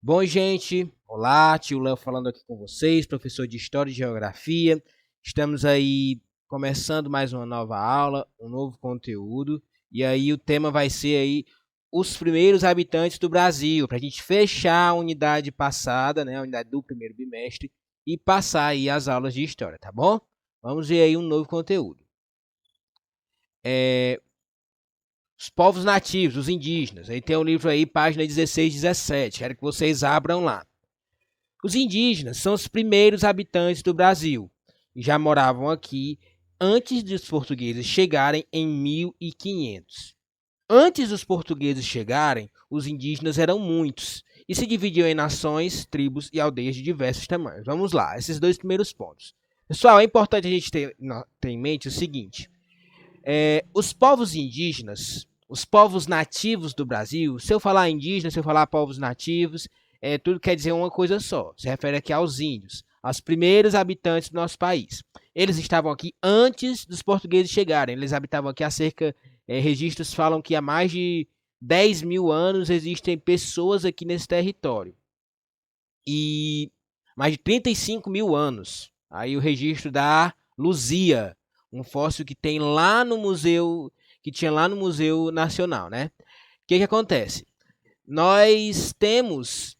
Bom, gente, olá, tio Léo falando aqui com vocês, professor de História e Geografia. Estamos aí começando mais uma nova aula, um novo conteúdo, e aí o tema vai ser aí os primeiros habitantes do Brasil, para a gente fechar a unidade passada, né, a unidade do primeiro bimestre, e passar aí as aulas de História, tá bom? Vamos ver aí um novo conteúdo. Os povos nativos, os indígenas. Aí tem um livro aí, página 16 e 17. Quero que vocês abram lá. Os indígenas são os primeiros habitantes do Brasil e já moravam aqui antes dos portugueses chegarem em 1500. Antes dos portugueses chegarem, os indígenas eram muitos e se dividiam em nações, tribos e aldeias de diversos tamanhos. Vamos lá, esses dois primeiros pontos. Pessoal, é importante a gente ter em mente o seguinte: os povos indígenas, os povos nativos do Brasil, se eu falar indígena, se eu falar povos nativos, tudo quer dizer uma coisa só. Se refere aqui aos índios, aos primeiros habitantes do nosso país. Eles estavam aqui antes dos portugueses chegarem. Eles habitavam aqui há cerca. Registros falam que há mais de 10 mil anos existem pessoas aqui nesse território. E mais de 35 mil anos. Aí o registro da Luzia, um fóssil que tem lá no museu, que tinha lá no Museu Nacional, né? O que acontece? Nós temos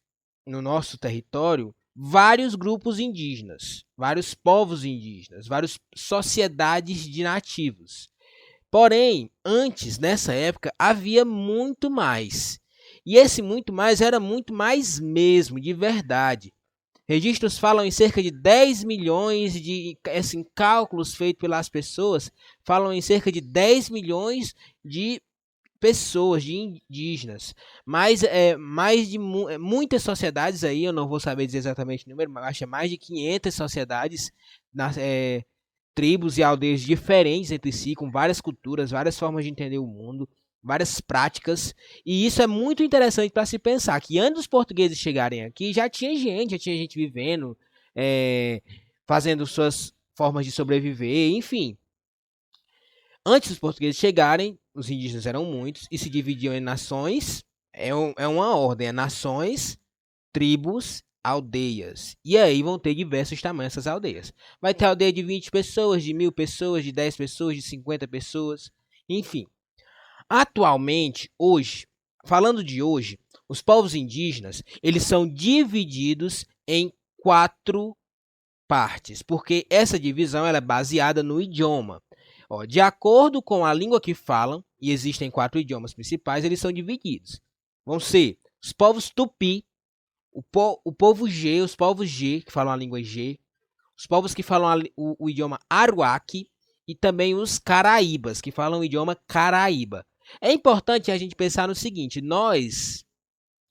no nosso território vários grupos indígenas, vários povos indígenas, várias sociedades de nativos. Porém, antes, nessa época, havia muito mais. E esse muito mais era muito mais mesmo, de verdade. Registros falam em cerca de 10 milhões de assim, cálculos feitos pelas pessoas, falam em cerca de 10 milhões de pessoas, de indígenas. Mas mais de muitas sociedades aí, eu não vou saber dizer exatamente o número, mas acho que é mais de 500 sociedades, tribos e aldeias diferentes entre si, com várias culturas, várias formas de entender o mundo, várias práticas, e isso é muito interessante para se pensar, que antes dos portugueses chegarem aqui, já tinha gente vivendo, fazendo suas formas de sobreviver, enfim. Antes dos portugueses chegarem, os indígenas eram muitos e se dividiam em nações, uma ordem, nações, tribos, aldeias. E aí vão ter diversos tamanhos essas aldeias. Vai ter aldeia de 20 pessoas, de 1000 pessoas, de 10 pessoas, de 50 pessoas, enfim. Atualmente, hoje, falando de hoje, os povos indígenas, eles são divididos em 4 partes, porque essa divisão ela é baseada no idioma. De acordo com a língua que falam, e existem 4 idiomas principais, eles são divididos. Vão ser os povos tupi, o povo G, os povos G, que falam a língua G, os povos que falam o idioma Aruaque e também os caraíbas, que falam o idioma Caraíba. É importante a gente pensar no seguinte: nós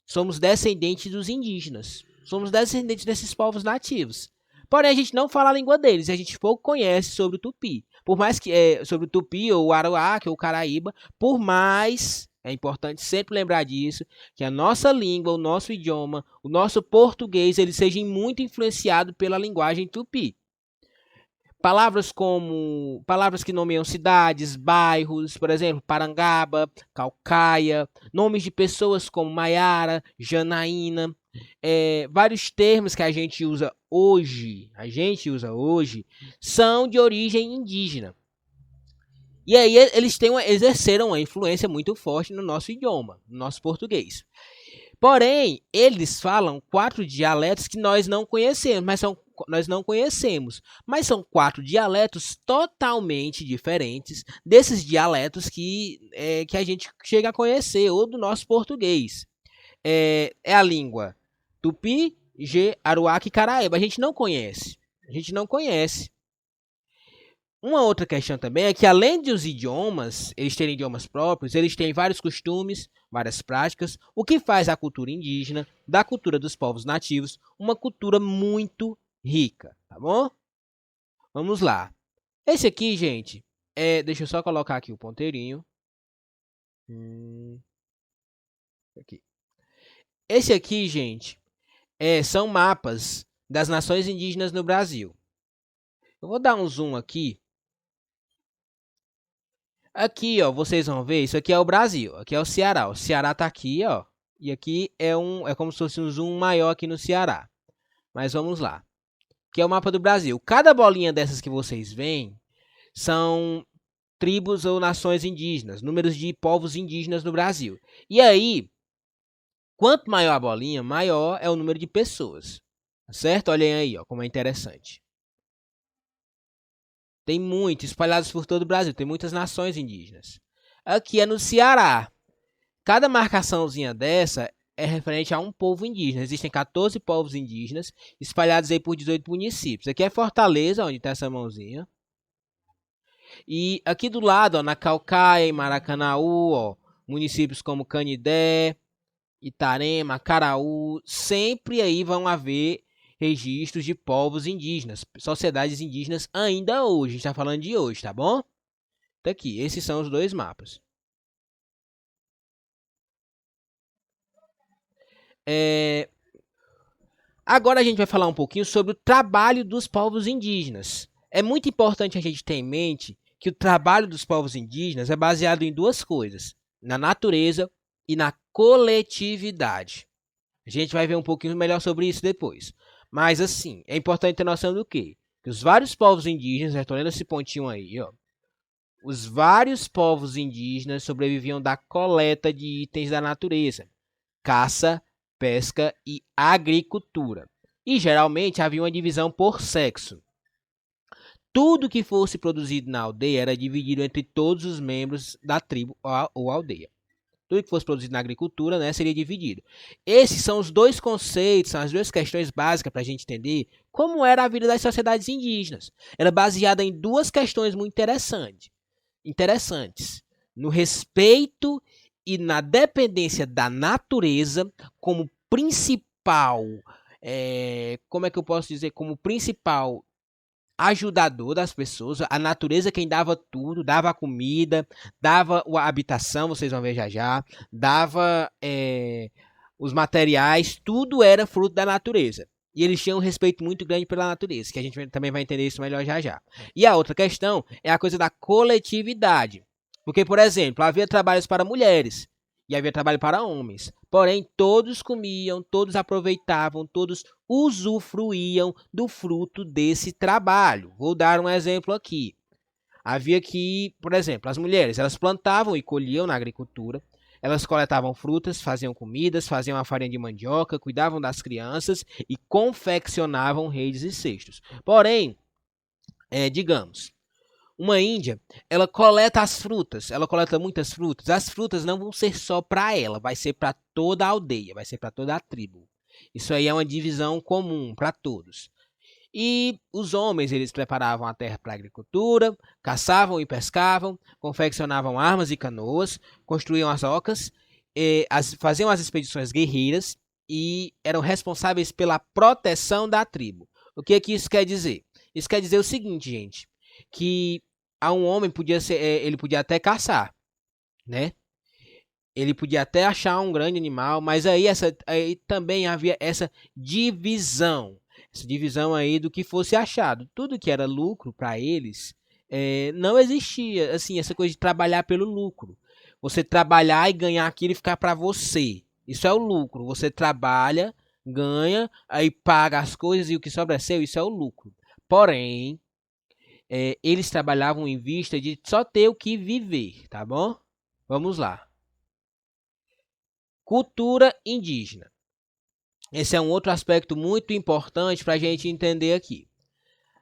somos descendentes dos indígenas, somos descendentes desses povos nativos. Porém, a gente não fala a língua deles, a gente pouco conhece sobre o tupi. Por mais que sobre o tupi, ou o aruaque, ou o caraíba, por mais, é importante sempre lembrar disso, que a nossa língua, o nosso idioma, o nosso português, ele seja muito influenciado pela linguagem tupi. Palavras que nomeiam cidades, bairros, por exemplo, Parangaba, Calcaia, nomes de pessoas como Maiara, Janaína, vários termos que a gente usa hoje, são de origem indígena. E aí eles exerceram uma influência muito forte no nosso idioma, no nosso português. Porém, eles falam 4 dialetos que nós não conhecemos, mas são 4 dialetos totalmente diferentes desses dialetos que a gente chega a conhecer, ou do nosso português. É a língua Tupi, G, Aruaque e Caraíba. A gente não conhece. Uma outra questão também é que, além dos idiomas, eles terem idiomas próprios, eles têm vários costumes, várias práticas, o que faz a cultura indígena, da cultura dos povos nativos, uma cultura muito rica, tá bom? Vamos lá. Esse aqui, gente, deixa eu só colocar aqui o ponteirinho. Aqui. Esse aqui, gente, são mapas das nações indígenas no Brasil. Eu vou dar um zoom aqui. Aqui, ó, vocês vão ver, isso aqui é o Brasil, aqui é o Ceará. O Ceará tá aqui, ó. E aqui é como se fosse um zoom maior aqui no Ceará. Mas vamos lá. Que é o mapa do Brasil. Cada bolinha dessas que vocês veem são tribos ou nações indígenas, números de povos indígenas no Brasil. E aí, quanto maior a bolinha, maior é o número de pessoas. Certo? Olhem aí, ó, como é interessante. Tem muitos espalhados por todo o Brasil, tem muitas nações indígenas. Aqui é no Ceará. Cada marcaçãozinha dessa é referente a um povo indígena. Existem 14 povos indígenas espalhados aí por 18 municípios. Aqui é Fortaleza, onde está essa mãozinha. E aqui do lado, ó, na Caucaia, em Maracanaú, ó, municípios como Canidé, Itarema, Caraú, sempre aí vão haver registros de povos indígenas, sociedades indígenas ainda hoje. A gente está falando de hoje, tá bom? Tá aqui, esses são os dois mapas. Agora a gente vai falar um pouquinho sobre o trabalho dos povos indígenas. É muito importante a gente ter em mente que o trabalho dos povos indígenas é baseado em duas coisas: na natureza e na coletividade. A gente vai ver um pouquinho melhor sobre isso depois. Mas assim, é importante ter noção do quê? Que os vários povos indígenas, já estou lendo esse pontinho aí, ó. Os vários povos indígenas sobreviviam da coleta de itens da natureza, caça, pesca e agricultura. E geralmente havia uma divisão por sexo. Tudo que fosse produzido na aldeia era dividido entre todos os membros da tribo ou aldeia. Tudo que fosse produzido na agricultura, né, seria dividido. Esses são os dois conceitos, são as duas questões básicas para a gente entender como era a vida das sociedades indígenas. Era baseada em duas questões muito interessantes: no respeito e na dependência da natureza como principal, como é que eu posso dizer, como principal ajudador das pessoas. A natureza quem dava tudo, dava a comida, dava a habitação, vocês vão ver já já, dava os materiais, tudo era fruto da natureza. E eles tinham um respeito muito grande pela natureza, que a gente também vai entender isso melhor já já. E a outra questão é a coisa da coletividade. Porque, por exemplo, havia trabalhos para mulheres e havia trabalho para homens. Porém, todos comiam, todos aproveitavam, todos usufruíam do fruto desse trabalho. Vou dar um exemplo aqui. Havia que, por exemplo, as mulheres, elas plantavam e colhiam na agricultura, elas coletavam frutas, faziam comidas, faziam a farinha de mandioca, cuidavam das crianças e confeccionavam redes e cestos. Porém, digamos, uma índia, ela coleta as frutas, ela coleta muitas frutas. As frutas não vão ser só para ela, vai ser para toda a aldeia, vai ser para toda a tribo. Isso aí é uma divisão comum para todos. E os homens, eles preparavam a terra para a agricultura, caçavam e pescavam, confeccionavam armas e canoas, construíam as ocas, faziam as expedições guerreiras e eram responsáveis pela proteção da tribo. O que isso quer dizer? Isso quer dizer o seguinte, gente, que a um homem ele podia até caçar, né? Ele podia até achar um grande animal, mas aí também havia essa divisão aí do que fosse achado. Tudo que era lucro para eles não existia, assim, essa coisa de trabalhar pelo lucro. Você trabalhar e ganhar aquilo e ficar para você. Isso é o lucro. Você trabalha, ganha, aí paga as coisas e o que sobra é seu, isso é o lucro. Porém, eles trabalhavam em vista de só ter o que viver, tá bom? Vamos lá. Cultura indígena. Esse é um outro aspecto muito importante para a gente entender aqui.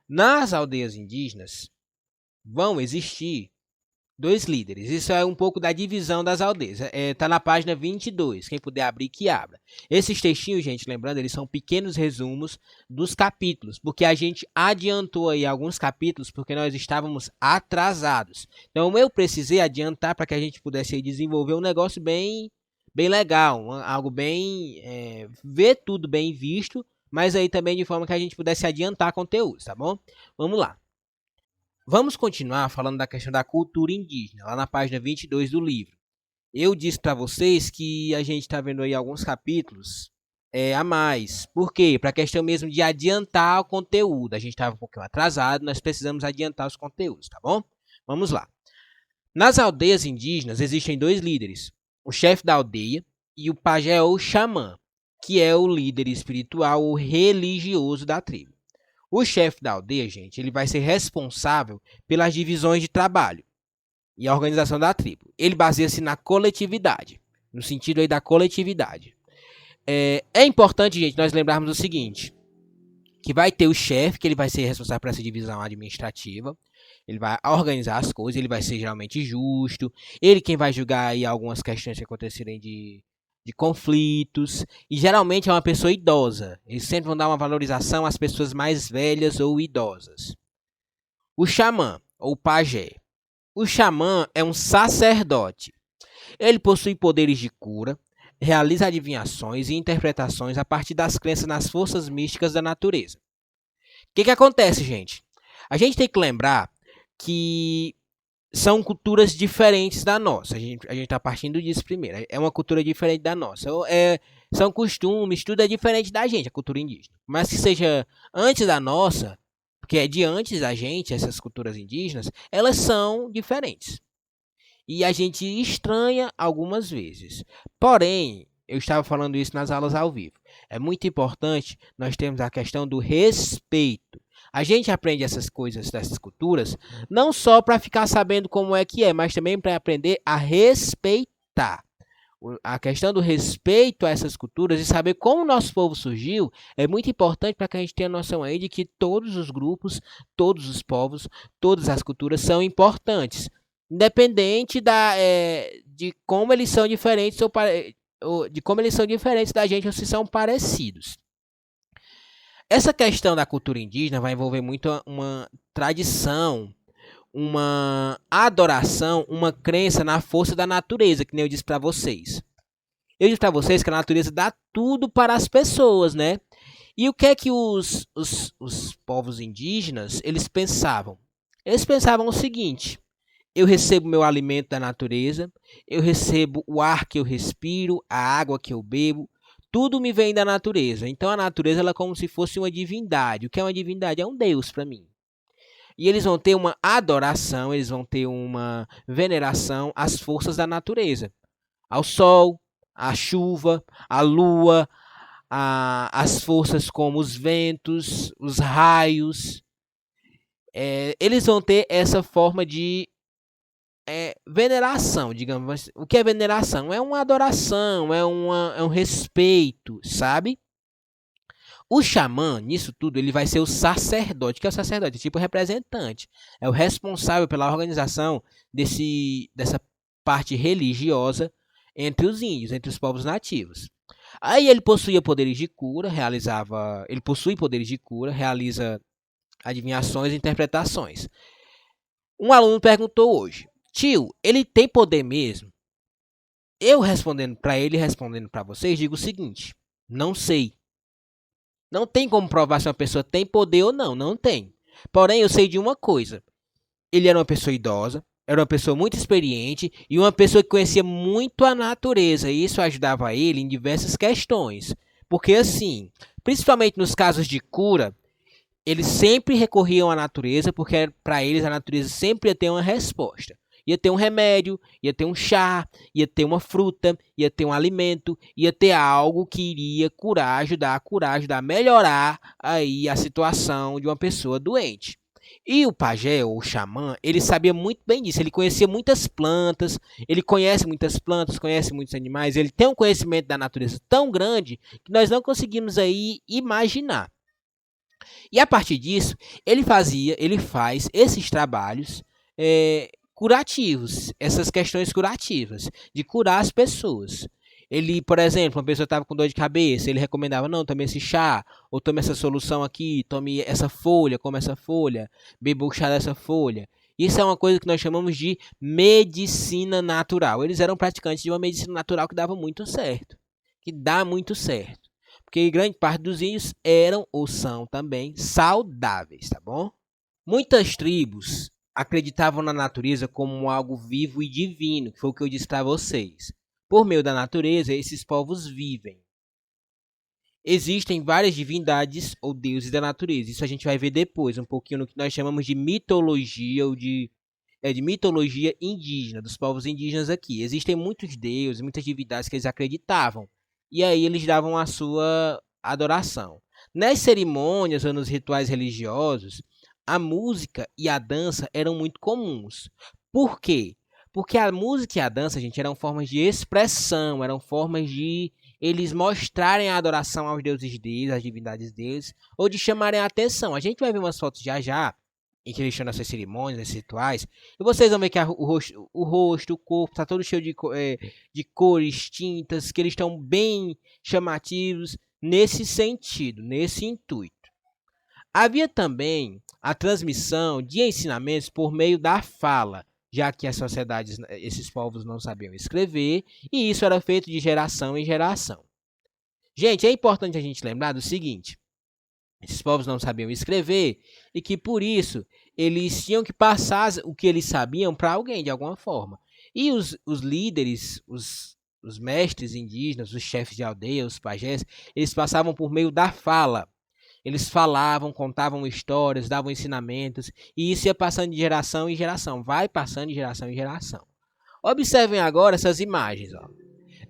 Nas aldeias indígenas vão existir dois líderes. Isso é um pouco da divisão das aldeias. Tá na página 22. Quem puder abrir, que abra. Esses textinhos, gente, lembrando, eles são pequenos resumos dos capítulos, porque a gente adiantou aí alguns capítulos porque nós estávamos atrasados. Então eu precisei adiantar para que a gente pudesse desenvolver um negócio bem legal, algo bem, ver tudo bem visto, mas aí também de forma que a gente pudesse adiantar conteúdos, tá bom? Vamos lá. Vamos continuar falando da questão da cultura indígena, lá na página 22 do livro. Eu disse para vocês que a gente está vendo aí alguns capítulos a mais. Por quê? Para a questão mesmo de adiantar o conteúdo. A gente estava um pouquinho atrasado, nós precisamos adiantar os conteúdos, tá bom? Vamos lá. Nas aldeias indígenas existem dois líderes: o chefe da aldeia e o pajé ou xamã, que é o líder espiritual ou religioso da tribo. O chefe da aldeia, gente, ele vai ser responsável pelas divisões de trabalho e a organização da tribo. Ele baseia-se na coletividade, no sentido aí da coletividade. É importante, gente, nós lembrarmos o seguinte, que vai ter o chefe, que ele vai ser responsável por essa divisão administrativa, ele vai organizar as coisas, ele vai ser geralmente justo, ele quem vai julgar aí algumas questões que acontecerem de conflitos, e geralmente é uma pessoa idosa, eles sempre vão dar uma valorização às pessoas mais velhas ou idosas. O xamã, ou pajé. O xamã é um sacerdote, ele possui poderes de cura, realiza adivinhações e interpretações a partir das crenças nas forças místicas da natureza. O que acontece, gente? A gente tem que lembrar que são culturas diferentes da nossa. A gente está partindo disso primeiro. É uma cultura diferente da nossa. São costumes, tudo é diferente da gente, a cultura indígena. Mas que seja antes da nossa, porque é de antes da gente, essas culturas indígenas, elas são diferentes. E a gente estranha algumas vezes. Porém, eu estava falando isso nas aulas ao vivo. É muito importante nós termos a questão do respeito. A gente aprende essas coisas dessas culturas não só para ficar sabendo como é que é, mas também para aprender a respeitar. A questão do respeito a essas culturas e saber como o nosso povo surgiu é muito importante para que a gente tenha noção aí de que todos os grupos, todos os povos, todas as culturas são importantes. Independente de como eles são diferentes ou de como eles são diferentes da gente ou se são parecidos. Essa questão da cultura indígena vai envolver muito uma tradição, uma adoração, uma crença na força da natureza, que nem eu disse para vocês. Eu disse para vocês que a natureza dá tudo para as pessoas, né? E o que é que os povos indígenas, eles pensavam? Eles pensavam o seguinte: eu recebo meu alimento da natureza, eu recebo o ar que eu respiro, a água que eu bebo, tudo me vem da natureza. Então a natureza ela é como se fosse uma divindade. O que é uma divindade? É um Deus para mim. E eles vão ter uma adoração, eles vão ter uma veneração às forças da natureza. Ao sol, à chuva, à lua, às forças como os ventos, os raios. Eles vão ter essa forma de veneração, digamos. O que é veneração? É uma adoração, é um respeito, sabe? O xamã, nisso tudo, ele vai ser o sacerdote. Que é o sacerdote? Tipo representante. É o responsável pela organização dessa parte religiosa entre os índios, entre os povos nativos. Aí ele possuía poderes de cura, ele possui poderes de cura, realiza adivinhações e interpretações. Um aluno perguntou hoje: tio, ele tem poder mesmo? Eu respondendo para ele, respondendo para vocês, digo o seguinte: não sei. Não tem como provar se uma pessoa tem poder ou não, não tem. Porém, eu sei de uma coisa: ele era uma pessoa idosa, era uma pessoa muito experiente e uma pessoa que conhecia muito a natureza, e isso ajudava ele em diversas questões. Porque assim, principalmente nos casos de cura, eles sempre recorriam à natureza, porque para eles a natureza sempre ia ter uma resposta. Ia ter um remédio, ia ter um chá, ia ter uma fruta, ia ter um alimento, ia ter algo que iria ajudar a melhorar aí a situação de uma pessoa doente. E o pajé, ou o xamã, ele sabia muito bem disso, ele conhecia muitas plantas, ele conhece muitas plantas, conhece muitos animais, ele tem um conhecimento da natureza tão grande que nós não conseguimos aí imaginar. E a partir disso, ele faz esses trabalhos curativos, essas questões curativas, de curar as pessoas. Ele, por exemplo, uma pessoa estava com dor de cabeça, ele recomendava: não, tome esse chá, ou tome essa solução aqui, tome essa folha, come essa folha, beba o chá dessa folha. Isso é uma coisa que nós chamamos de medicina natural. Eles eram praticantes de uma medicina natural que dava muito certo, que dá muito certo. Porque grande parte dos índios eram ou são também saudáveis, tá bom? Muitas tribos acreditavam na natureza como algo vivo e divino, que foi o que eu disse para vocês. Por meio da natureza, esses povos vivem. Existem várias divindades ou deuses da natureza. Isso a gente vai ver depois, um pouquinho no que nós chamamos de mitologia ou de de mitologia indígena, dos povos indígenas aqui. Existem muitos deuses, muitas divindades que eles acreditavam. E aí eles davam a sua adoração. Nas cerimônias ou nos rituais religiosos, a música e a dança eram muito comuns. Por quê? Porque a música e a dança, gente, eram formas de expressão, eram formas de eles mostrarem a adoração aos deuses deles, às divindades deles, ou de chamarem a atenção. A gente vai ver umas fotos já já, em que eles estão nessas cerimônias, nesses rituais, e vocês vão ver que o corpo, está todo cheio de cores, tintas, que eles estão bem chamativos nesse sentido, nesse intuito. Havia também a transmissão de ensinamentos por meio da fala, já que as sociedades, esses povos não sabiam escrever, e isso era feito de geração em geração. Gente, é importante a gente lembrar do seguinte: esses povos não sabiam escrever e que por isso eles tinham que passar o que eles sabiam para alguém de alguma forma. E os líderes, os mestres indígenas, os chefes de aldeia, os pajés, eles passavam por meio da fala. Eles falavam, contavam histórias, davam ensinamentos, e isso ia passando de geração em geração, vai passando de geração em geração. Observem agora essas imagens. Ó.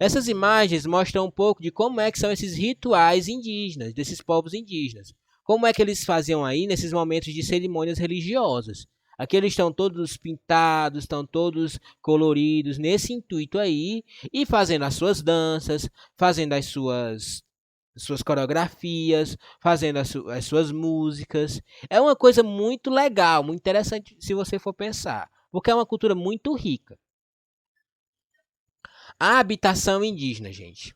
Essas imagens mostram um pouco de como é que são esses rituais indígenas, desses povos indígenas. Como é que eles faziam aí nesses momentos de cerimônias religiosas. Aqui eles estão todos pintados, estão todos coloridos, nesse intuito aí, e fazendo as suas danças, fazendo as suas coreografias, fazendo as suas músicas. É uma coisa muito legal, muito interessante se você for pensar, porque é uma cultura muito rica. A habitação indígena, gente.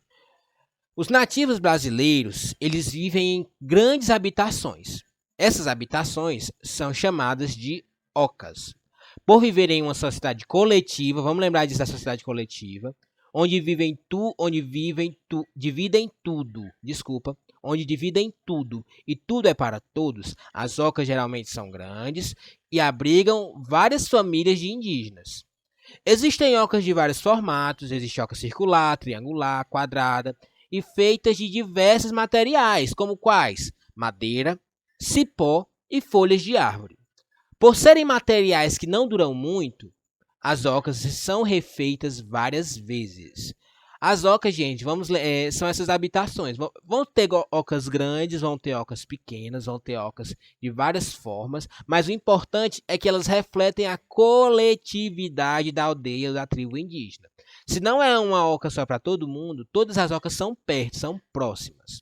Os nativos brasileiros, eles vivem em grandes habitações. Essas habitações são chamadas de ocas. Por viverem em uma sociedade coletiva, vamos lembrar disso da sociedade coletiva, onde dividem tudo e tudo é para todos. As ocas geralmente são grandes e abrigam várias famílias de indígenas. Existem ocas de vários formatos, existe oca circular, triangular, quadrada e feitas de diversos materiais, como quais? Madeira, cipó e folhas de árvore. Por serem materiais que não duram muito, as ocas são refeitas várias vezes. As ocas, gente, são essas habitações. Vão ter ocas grandes, vão ter ocas pequenas, vão ter ocas de várias formas, mas o importante é que elas refletem a coletividade da aldeia ou da tribo indígena. Se não é uma oca só para todo mundo, todas as ocas são perto, são próximas.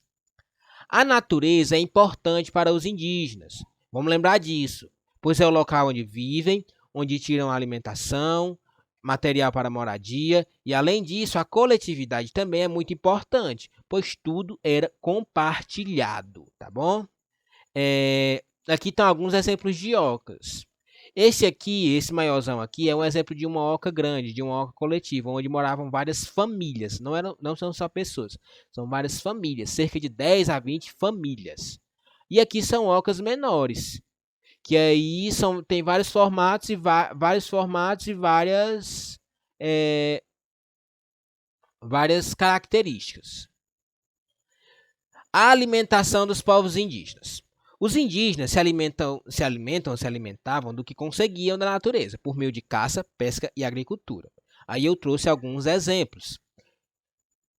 A natureza é importante para os indígenas. Vamos lembrar disso, pois é o local onde vivem, onde tiram a alimentação, material para moradia, e além disso, a coletividade também é muito importante, pois tudo era compartilhado, tá bom? Aqui estão alguns exemplos de ocas. Esse maiorzão aqui, é um exemplo de uma oca grande, de uma oca coletiva, onde moravam várias famílias, não são só pessoas, são várias famílias, cerca de 10 a 20 famílias. E aqui são ocas menores, que aí tem vários formatos e várias características. A alimentação dos povos indígenas. Os indígenas se alimentavam do que conseguiam da natureza, por meio de caça, pesca e agricultura. Aí eu trouxe alguns exemplos.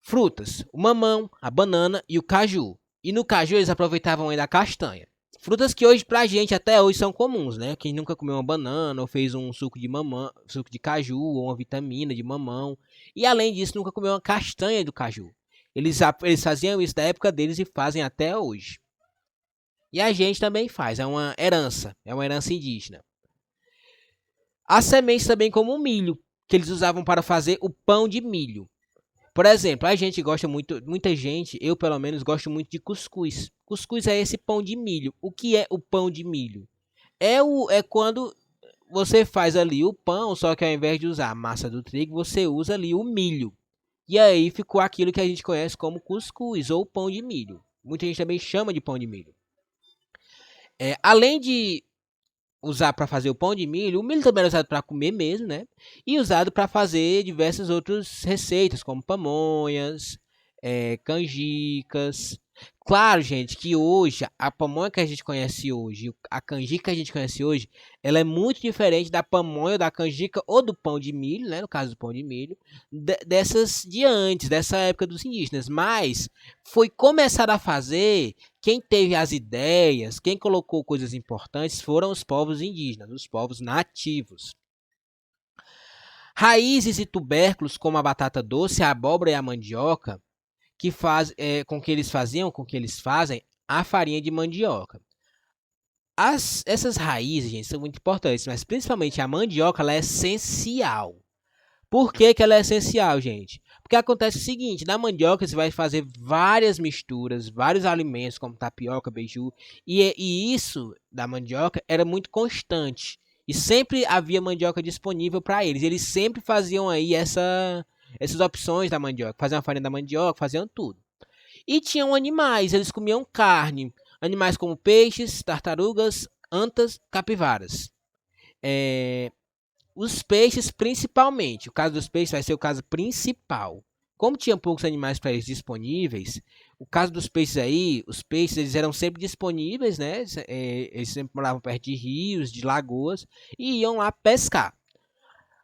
Frutas, o mamão, a banana e o caju. E no caju eles aproveitavam ainda a castanha. Frutas que hoje pra gente até hoje são comuns, né? Quem nunca comeu uma banana ou fez um suco de mamão, suco de caju ou uma vitamina de mamão. E além disso, nunca comeu uma castanha do caju. Eles faziam isso da época deles e fazem até hoje. E a gente também faz, é uma herança indígena. As sementes também como o milho, que eles usavam para fazer o pão de milho. Por exemplo, a gente gosta muito, muita gente, eu pelo menos gosto muito de cuscuz. Cuscuz é esse pão de milho. O que é o pão de milho? É quando você faz ali o pão, só que ao invés de usar a massa do trigo, você usa ali o milho. E aí ficou aquilo que a gente conhece como cuscuz ou pão de milho. Muita gente também chama de pão de milho. Além de usar para fazer o pão de milho, o milho também era usado para comer mesmo, né? E usado para fazer diversas outras receitas, como pamonhas, canjicas. Claro, gente, que hoje, a pamonha que a gente conhece hoje, a canjica que a gente conhece hoje, ela é muito diferente da pamonha, da canjica ou do pão de milho, né? No caso do pão de milho, dessas de antes, dessa época dos indígenas. Mas foi começar a fazer, quem teve as ideias, quem colocou coisas importantes foram os povos indígenas, os povos nativos. Raízes e tubérculos como a batata doce, a abóbora e a mandioca que faz, com que eles faziam, com que eles fazem a farinha de mandioca. Essas raízes, gente, são muito importantes, mas principalmente a mandioca, ela é essencial. Por que, que ela é essencial, gente? Porque acontece o seguinte, na mandioca você vai fazer várias misturas, vários alimentos, como tapioca, beiju, e isso da mandioca era muito constante. E sempre havia mandioca disponível para eles. Eles sempre faziam aí essas opções da mandioca. Faziam a farinha da mandioca, faziam tudo. E tinham animais, eles comiam carne. Animais como peixes, tartarugas, antas, capivaras. É, os peixes principalmente. O caso dos peixes vai ser o caso principal. Como tinha poucos animais para eles disponíveis, o caso dos peixes aí, os peixes eles eram sempre disponíveis, né? Eles sempre moravam perto de rios, de lagoas e iam lá pescar.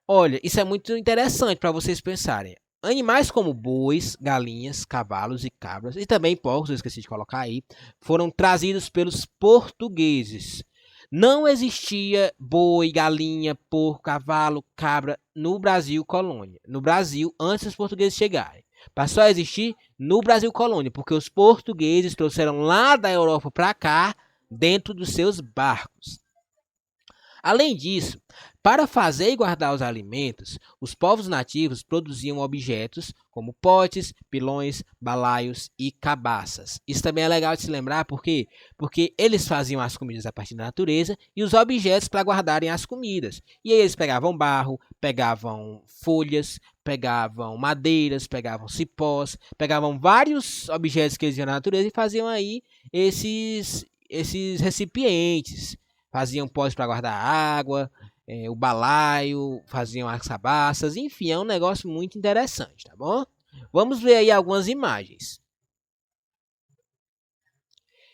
Olha, isso é muito interessante para vocês pensarem. Animais como bois, galinhas, cavalos e cabras, e também porcos, eu esqueci de colocar aí, foram trazidos pelos portugueses. Não existia boi, galinha, porco, cavalo, cabra no Brasil colônia. No Brasil, antes dos portugueses chegarem. Passou a existir no Brasil colônia, porque os portugueses trouxeram lá da Europa para cá, dentro dos seus barcos. Além disso, para fazer e guardar os alimentos, os povos nativos produziam objetos como potes, pilões, balaios e cabaças. Isso também é legal de se lembrar porque eles faziam as comidas a partir da natureza e os objetos para guardarem as comidas. E aí eles pegavam barro, pegavam folhas, pegavam madeiras, pegavam cipós, pegavam vários objetos que eles viam na natureza e faziam aí esses recipientes. Faziam potes para guardar água, o balaio, faziam as cabaças, enfim, é um negócio muito interessante, tá bom? Vamos ver aí algumas imagens.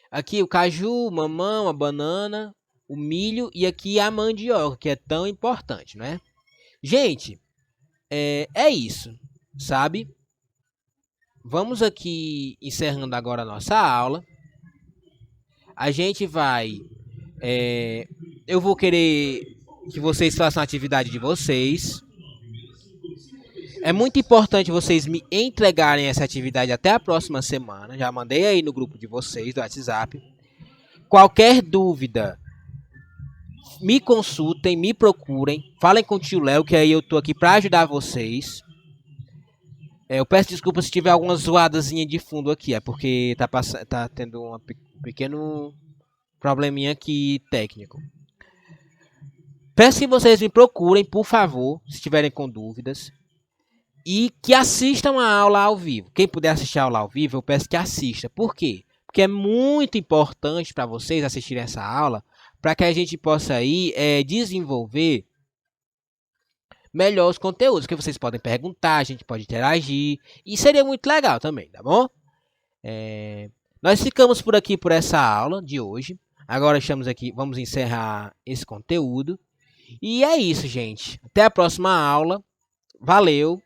Aqui o caju, o mamão, a banana, o milho e aqui a mandioca, que é tão importante, né? Gente, é isso, sabe? Vamos aqui encerrando agora a nossa aula. A gente vai eu vou querer que vocês façam a atividade de vocês. É muito importante vocês me entregarem essa atividade até a próxima semana. Já mandei aí no grupo de vocês do WhatsApp. Qualquer dúvida, me consultem, me procurem. Falem com o tio Léo, que aí eu tô aqui para ajudar vocês. Eu peço desculpas se tiver alguma zoadazinha de fundo aqui. É porque tá tendo um pequeno probleminha aqui técnico. Peço que vocês me procurem, por favor, se estiverem com dúvidas. E que assistam a aula ao vivo. Quem puder assistir a aula ao vivo, eu peço que assista. Por quê? Porque é muito importante para vocês assistirem essa aula, para que a gente possa aí desenvolver melhor os conteúdos, que vocês podem perguntar, a gente pode interagir. E seria muito legal também, tá bom? Nós ficamos por aqui por essa aula de hoje. Agora estamos aqui, vamos encerrar esse conteúdo. E é isso, gente. Até a próxima aula. Valeu.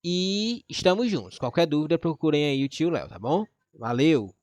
E estamos juntos. Qualquer dúvida, procurem aí o tio Léo, tá bom? Valeu!